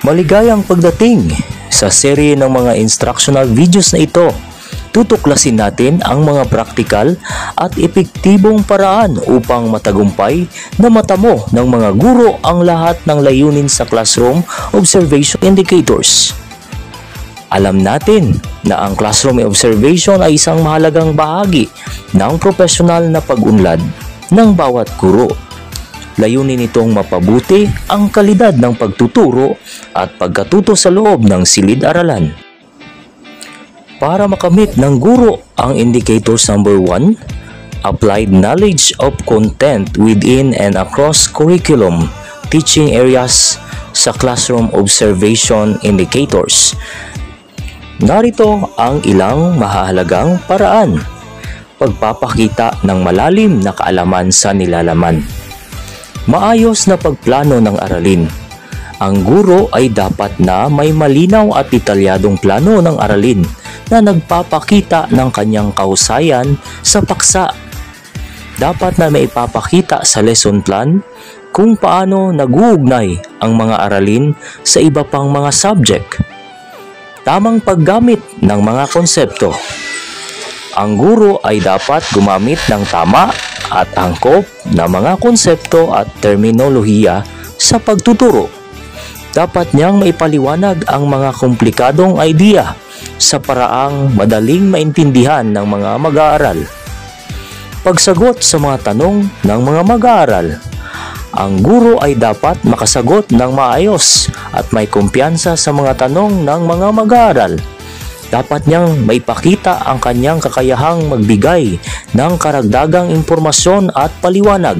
Maligayang pagdating sa serye ng mga instructional videos na ito. Tutuklasin natin ang mga praktikal at epektibong paraan upang matagumpay na matamo ng mga guro ang lahat ng layunin sa classroom observation indicators. Alam natin na ang classroom observation ay isang mahalagang bahagi ng profesional na pag-unlad ng bawat guro. Layunin nitong mapabuti ang kalidad ng pagtuturo at pagkatuto sa loob ng silid-aralan. Para makamit ng guro ang indicators number 1, applied knowledge of content within and across curriculum teaching areas sa classroom observation indicators. Narito ang ilang mahahalagang paraan. Pagpapakita ng malalim na kaalaman sa nilalaman. Maayos na pagplano ng aralin. Ang guro ay dapat na may malinaw at detalyadong plano ng aralin na nagpapakita ng kanyang kahusayan sa paksa. Dapat na may ipapakita sa lesson plan kung paano nag-uugnay ang mga aralin sa iba pang mga subject. Tamang paggamit ng mga konsepto. Ang guro ay dapat gumamit ng tama at angkop na mga konsepto at terminolohiya sa pagtuturo. Dapat niyang maipaliwanag ang mga komplikadong idea sa paraang madaling maintindihan ng mga mag-aaral. Pagsagot sa mga tanong ng mga mag-aaral. Ang guro ay dapat makasagot ng maayos at may kumpiyansa sa mga tanong ng mga mag-aaral. Dapat niyang maipakita ang kanyang kakayahang magbigay ng karagdagang impormasyon at paliwanag.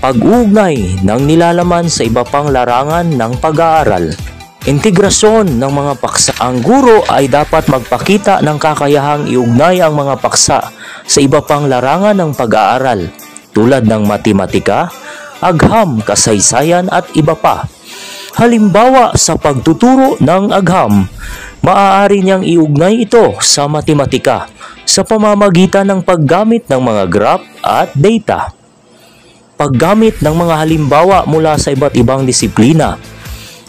Pag-uugnay ng nilalaman sa iba pang larangan ng pag-aaral. Integrasyon ng mga paksa. Ang guro ay dapat magpakita ng kakayahang iugnay ang mga paksa sa iba pang larangan ng pag-aaral tulad ng matematika, agham, kasaysayan at iba pa. Halimbawa sa pagtuturo ng agham, maaari niyang iugnay ito sa matematika sa pamamagitan ng paggamit ng mga graph at data. Paggamit ng mga halimbawa mula sa iba't ibang disiplina.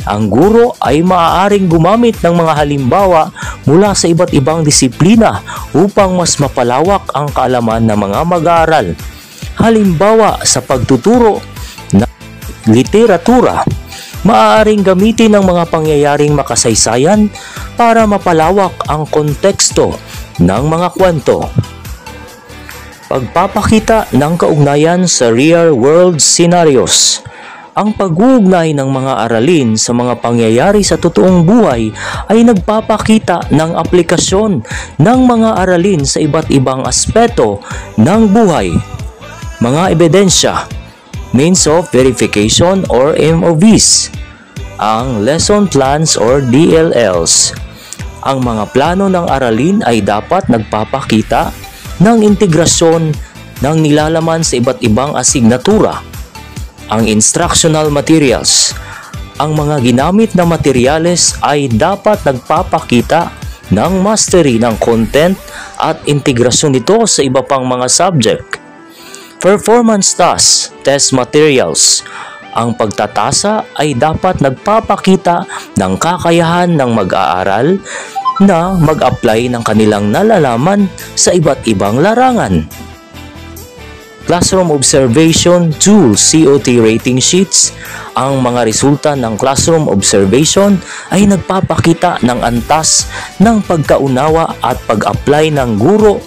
Ang guro ay maaaring gumamit ng mga halimbawa mula sa iba't ibang disiplina upang mas mapalawak ang kaalaman ng mga mag-aaral. Halimbawa sa pagtuturo ng literatura, maaaring gamitin ng mga pangyayaring makasaysayan para mapalawak ang konteksto ng mga kwento. Pagpapakita ng kaugnayan sa real-world scenarios. Ang pag-uugnay ng mga aralin sa mga pangyayari sa totoong buhay ay nagpapakita ng aplikasyon ng mga aralin sa iba't ibang aspeto ng buhay. Mga ebidensya, means of verification or MOVs, ang lesson plans or DLLs. Ang mga plano ng aralin ay dapat nagpapakita ng integrasyon ng nilalaman sa iba't ibang asignatura. Ang instructional materials. Ang mga ginamit na materyales ay dapat nagpapakita ng mastery ng content at integrasyon nito sa iba pang mga subject. Performance tasks, test materials. Ang pagtatasa ay dapat nagpapakita ng kakayahan ng mag-aaral na mag-apply ng kanilang nalalaman sa iba't ibang larangan. Classroom Observation Tool COT Rating Sheets. Ang mga resulta ng classroom observation ay nagpapakita ng antas ng pagkaunawa at pag-apply ng guro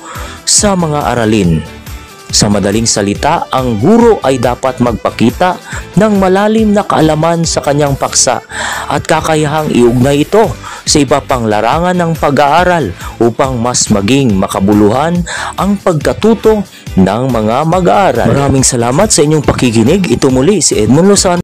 sa mga aralin. Sa madaling salita, ang guro ay dapat magpakita ng malalim na kaalaman sa kanyang paksa at kakayahang iugnay ito sa iba pang larangan ng pag-aaral upang mas maging makabuluhan ang pagkatuto ng mga mag-aaral. Maraming salamat sa inyong pakikinig. Ito muli si Edmond Lozano.